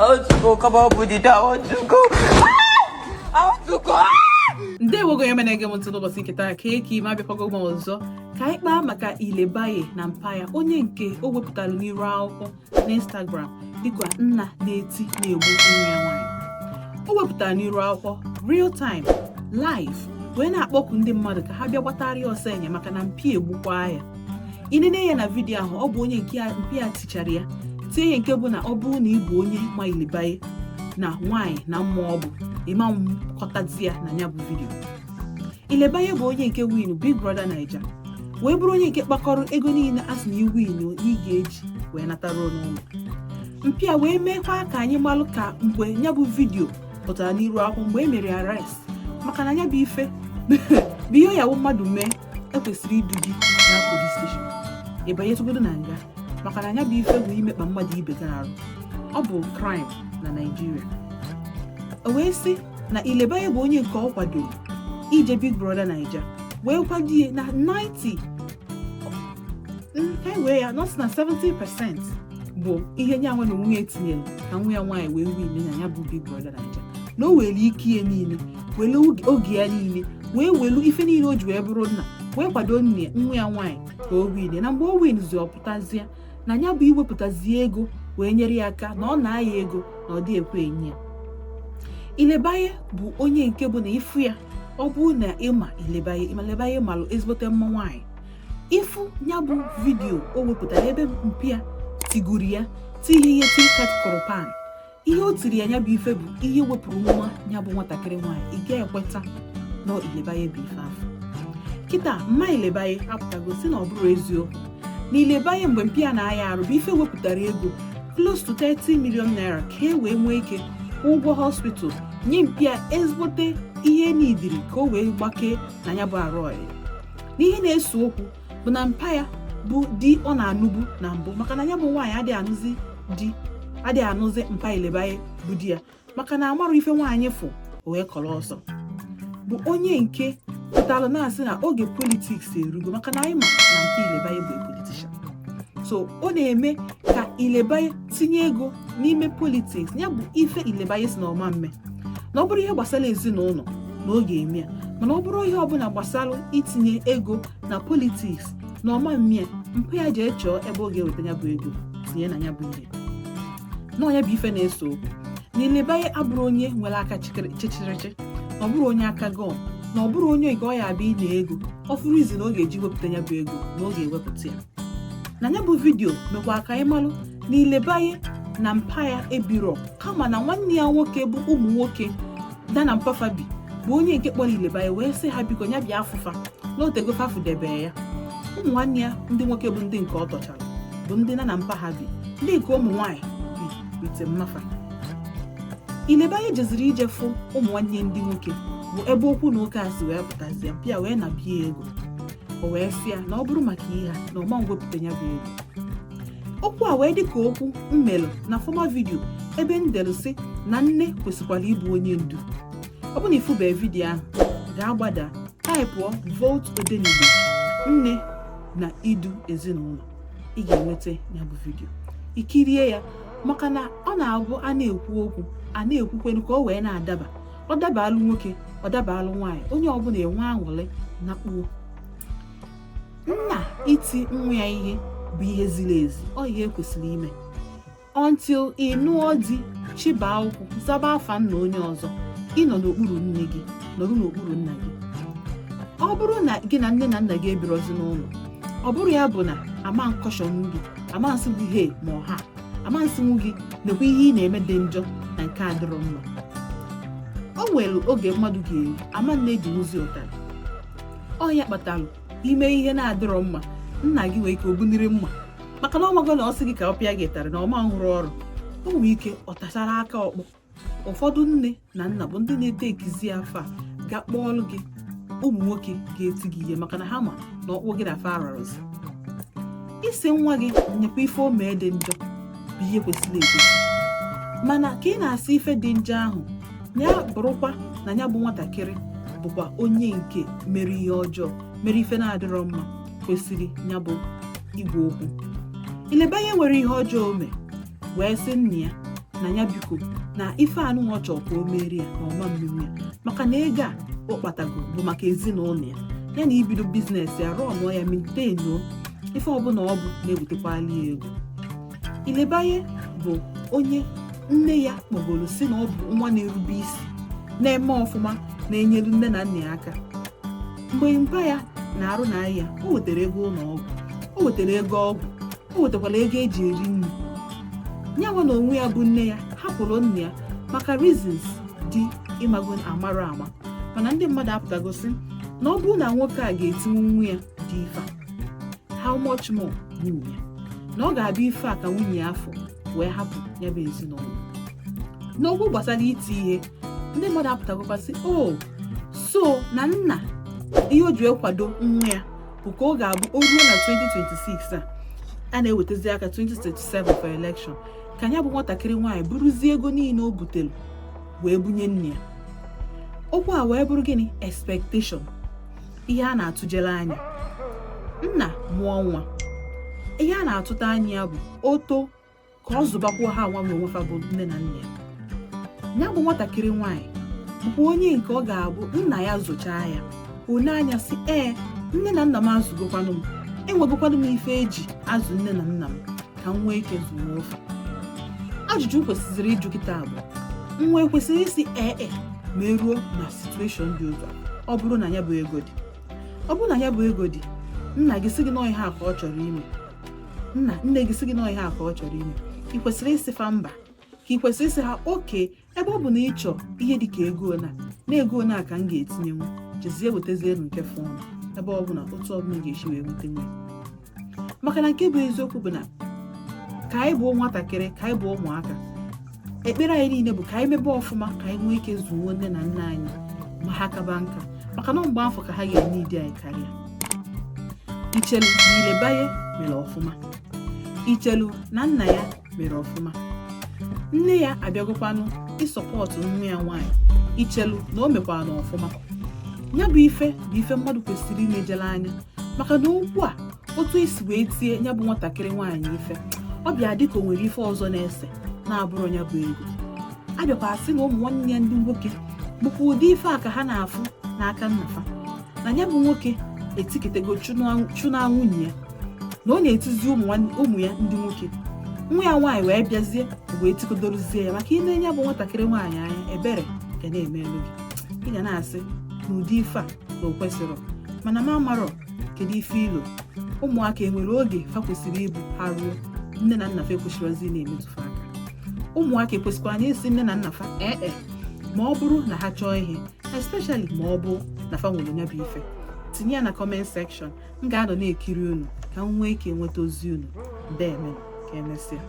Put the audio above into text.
want to go. Come on, put it down. I want to go. I want to go. Ndewo go yemene ge muntu n'ụbọchị nketa keki ma bịakwago m ọzọ ka anyị kpaa maka Ilebaye na Mpaya, onye nke o wepụtara n'iru akwụkwọ na Instagram dịka nna na-eti na-egbu nwa ya nwanyị. O wepụtara n'iru akwụkwọ real time live wee na-akpọku ndị mmadụ ka ha bịa gbatara ya ọsọ enye maka na mpi egbukwa ya. Inene ya na vidiyo ahụ, ọ bụ onye nke mpi ya tichara ya tie ya nke bụ na ọ bụrụ na ị bụ onye ma Ilebaye na nwanyị na mmụọ ọ bụ imam kọtazia na nya bụ vidiyo. Ilebaye bụ onye nke win Big Brother Naija wee bụrụ onye nke kpakọrọ ego niile asị na iwin ị ga-eji wee natara n'ụlọ. Mpịa wee meekwa ka anyị malụ ka mgbe nya bụ vidiyo pụtara n'iru akwụkwọ mgbe e mere arrest maka na nya bụ ife bụ ihe ya mmadụ mee ekwesịrị idu gị na police station ịbanye tụgodo na nga maka na nya bụ ife bụ imekpa mmadụ ibe gị arụ. Ọ bụ crime na Nigeria. O wee sị na Ilebaye bụ onye nke ọ kwadoro ije Big Brother Naija wee kwadie na 90 wee ya not na 70% bụ ihe nyanwa na onwe etinyere ka nwa ya nwaanyị wee win na ya bụ Big Brother Naija. Na o were ike ya niile were oge ya niile wee welu ife niile o ji wee bụrụ nna wee kwado nne nwa ya nwaanyị ka o win. Na mgbe o win zi ọpụtazie na ya bụ iwepụtazie ego wee nyere ya aka na ọ na-aya ego na ọ dị ekwe enye ya. Ilebaye bụ onye nke bụ na ifu ya ọ bụ na ịma Ilebaye malụ ezigbote mma nwaanyị. Ifu ya bụ vidiyo o wepụtara ebe mpịa tiguru ya ti ihe tikatịkọrọ pan. Ihe o tiri ya bụ ife bụ ihe wepụrụ nwa ya bụ nwatakịrị nwaanyị. Ị ga-ekweta na Ilebaye bụ ife afọ. Kịta mma Ilebaye apụtago si na ọ bụrụ eziokwu na Ilebaye mgbe mpịa na-aya arụ bụ ife wepụtara ego close to 30 million naira ka e wee nwee ike ụgwọ hospital nye mpịa ezigbote ihe n'idiri ka o wee gbakee na ya bụ arụ ọyị. N'ihe na-eso okwu bụ na Mpaya bụ di ọ na-anụbu na mbụ maka na ya bụ nwaanyị adịghị anụzi mpa Ilebaye bụ di ya maka na amarụ ife nwaanyị fụ o wee kọrọ ọsọ. Bụ onye nke pụtara na-asị na oge politiks erugo maka na anyị ma na mpa Ilebaye bụ politishan. So ọ na-eme ka Ilebaye tinye ego n'ime politiks. Ya bụ ife Ilebaye si na ọma mme na ọ bụrụ ihe gbasara ezinụlọ na ọ ga-eme ya, mana ọ bụrụ ihe ọbụla gbasara itinye ego na politiks na ọma mme mpa ya ji chọọ ebe ọ ga-eweta ya bụ ego tinye na ya bụ ihe. Na ya bụ ife na-eso okwu na Ilebaye abụrụ onye nwere aka chịchịrịchị, na ọ bụrụ onye aka gọọ, na ọ bụrụ onye nke ọ ya abịa inye ego ọ fụrụ izi na ọ ga-eji wepụta ya bụ ego na ọ ga-ewepụta ya. Na ya bụ vidiyo mekwa aka anyị malụ na Ilebaye na Mpaya ebiro kama na nwanne ya nwoke bụ ụmụ nwoke da na mpafabi bụ onye nke kpọrọ Ilebaye wee sị ha biko ya bịa afụfa na otego fafudebe ya. Ụmụ nwanne ya ndị nwoke bụ ndị nke ọ tọchara bụ ndị na mpa ha bi, ndị nke ụmụ nwaanyị bi bite mmafa. Ilebaye jeziri ije fụ ụmụ nwanne ndị nwoke bụ ebe okwu na oke asị wee pụtazie mpịa wee na bie ego. O wee sị ya na ọ bụrụ maka ihe a na ọma mwepụta ya bụ ego. Okwu a wee dịka okwu mmelụ na fọma vidiyo ebe ndelu si na nne kwesịkwara ịbụ onye ndu. Ọ bụ na ifube vidiyo ahụ ga-agbada taịpụọ vote Odenigbo nne na idu ezinụlọ. Ị ga-enweta ya bụ vidiyo ikirie ya maka na ọ na-abụ a na-ekwu okwu a na-ekwukwenu ka o wee na-adaba. Ọ dabalụ nwoke, ọ dabalụ nwaanyị, onye ọbụla enwe aṅụrị na kpuo. Nna iti nwa ya ihe bụ ihe ziri ezi, ọ ihe kwesịrị ime until ị nụọ di chiba akwụkwọ zaba afa nna onye ọzọ. Ị nọ n'okpuru nne gị, nọrụ n'okpuru nna gị. Ọ bụrụ na gị na nne na nna gị ebirozi n'ụlọ, ọ bụrụ ya bụ na ama nkọshọn gị, ama nsị gị he ma ọha, ama nsị gị nekwa ihe ị na-eme dị njọ na nke adịrọ mma. O nwere oge mmadụ ga-eri ama nne ji ụzi ụtarị. Ọ ya kpatalụ ime ihe na-adịrọ mma nna gị nwee ike obuniri mma maka na ọmago na ọ sị gị ka ọ pịa gị tarị na ọma nhụrụ ọrụ. O nwere ike ọ tachara aka ọkpọ. Ụfọdụ nne na nna bụ ndị na-ete ekizi afọ a ga-akpọọlụ gị ụmụ nwoke ga-eti gị ihe maka na ha ma na ọkpụ gị na afọ ararụzi. Isi nwa gị nyekwa ife o mee dị njọ bụ ihe kwesịrị ekwesị, mana ka ị na-asị ife dị njọ ahụ na ya bụrụkwa na ya bụ nwatakịrị bụkwa onye nke mere ihe ọjọọ, mere ife na-adịrọ mma, kwesịrị ya bụ igwe okwu. Ilebaye nwere ihe ọjọọ ome wee sị nna ya na ya biko na ife anụ nwa chọrọ ka o merie ya na ọma mmemme ya maka na ego a ọ kpatago bụ maka ezinụlọ ya na ibido biznes ya rụọ ọnụọ ya maintain ife ọbụla ọ bụ na-ebutekwali ya ego. Ilebaye bụ onye nne ya kpọgoro si na ọ bụ nwa na-erube isi na-eme ọfụma na-enyelu nne na nna ya aka. Mgbe mpa ya na-arụ na ahịa o wetara ego ụlọ ọgwụ, o wetara ego ọgwụ, o wetakwala ego eji eri nri. Nyanwa na onwe ya bụ nne ya hapụrụ nne ya maka reasons dị ịmago amara ama, mana ndị mmadụ apụtagosi na ọ bụrụ na nwoke a ga-etinwu nwa ya dị ife how much more nwunye ya, na ọ ga-abịa ife a ka nwunye ya afọ wee hapụ ya bụ ezinụlọ. N'okwu gbasara iti ihe, ndị mmadụ apụtagokwasị so na nna ihe o ji ekwado nwa ya bụ ka ọ ga-abụ o ruo na 2026 a na-ewetazi aka 2037 for election ka ya bụ nwatakịrị nwaanyị buruzie ego niile o butere wee bunye nne ya. Okwu a wee bụrụ gịnị? Expectation, ihe a na-atụjere anya. Nna mụọ nwa, ihe a na-atụta anya ya bụ oto ka ọ zụbakwuo ha nwa ma onwefa bụ nne na nna ya. Ya bụ nwatakịrị nwaanyị bụkwa onye nke ọ ga-abụ nna ya zụchaa ya one anya si nne na nna m azụgokwanụ m, enwegokwanụ m ife eji azụ nne na nna m ka m nwee ike zuo ofe. Ajụjụ kwesịrị ịjụ kịta bụ nwa ekwesịrị isi ma eruo na situation dị otu ọ bụrụ na ya bụ ego dị. Ọ bụrụ na ya bụ ego dị, nna gị sị gị na ihe a ka ọ chọrọ ime, nne gị sị gị na ihe a ka ọ chọrọ ime, ị kwesịrị isi fa mba, ka ị kwesịrị isi ha oke ebe ọ bụ na ị chọọ ihe dị ka ego na ego na ka m ga-etinyenwu jezie wetazie elu nke fọnụ ebe ọ bụ na otu ọbụla ga-esi wee wute nwe. Maka na nke bụ eziokwu bụ na ka anyị bụ nwatakịrị, ka anyị bụ ụmụaka, ekpere anyị niile bụ ka anyị mebe ọfụma ka anyị nwee ike zuo nne na nna anyị ma ha kaba nka, maka na mgbe afọ ka ha ga-enye idi anyị karịa. Ichelu na Ilebaye mere ọfụma, ichelu na nna ya mere ọfụma, nne ya abịagokwanụ ịsọpọtụ nwa ya nwaanyị, ichelu na o mekwara na ọfụma. Ya bụ ife mmadụ kwesịrị imejela anya, maka na okwu a otu esi wee tie ya bụ nwatakịrị nwaanyị ife, ọ bịa dịka o nwere ife ọzọ na-ese na-abụrụ ya bụ ego. Abịakwa sị na ụmụ nwanne ya ndị nwoke bụkwa ụdị ife a ka ha na-afụ n'aka nnafa, na ya bụ nwoke etiketego chụna nwunye ya, na ọ na-etizi ụmụ ya ndị nwoke. Nwa ya nwaanyị wee bịazie wee tikodoruzie ya, maka ile ya bụ nwatakịrị nwaanyị anya ebere ga na-eme elu gị. Ị ga na-asị n'ụdị ife a na o kwesịrị, mana m amarọ kedu ife ilo. Ụmụaka enwere oge fa kwesịrị ịbụ ha ruo nne na nna fa ekwesịrịzi na-emetụfa aka. Ụmụaka ekwesịkwara na esi nne na nna fa ma ọ bụrụ na ha chọọ ihe, especially ma ọ bụ na fa nwere ya bụ ife. Tinye ya na comment section, m ga-anọ na-ekiri unu ka m nwee ike nweta ozi unu. Ndeeme, ka emesịa.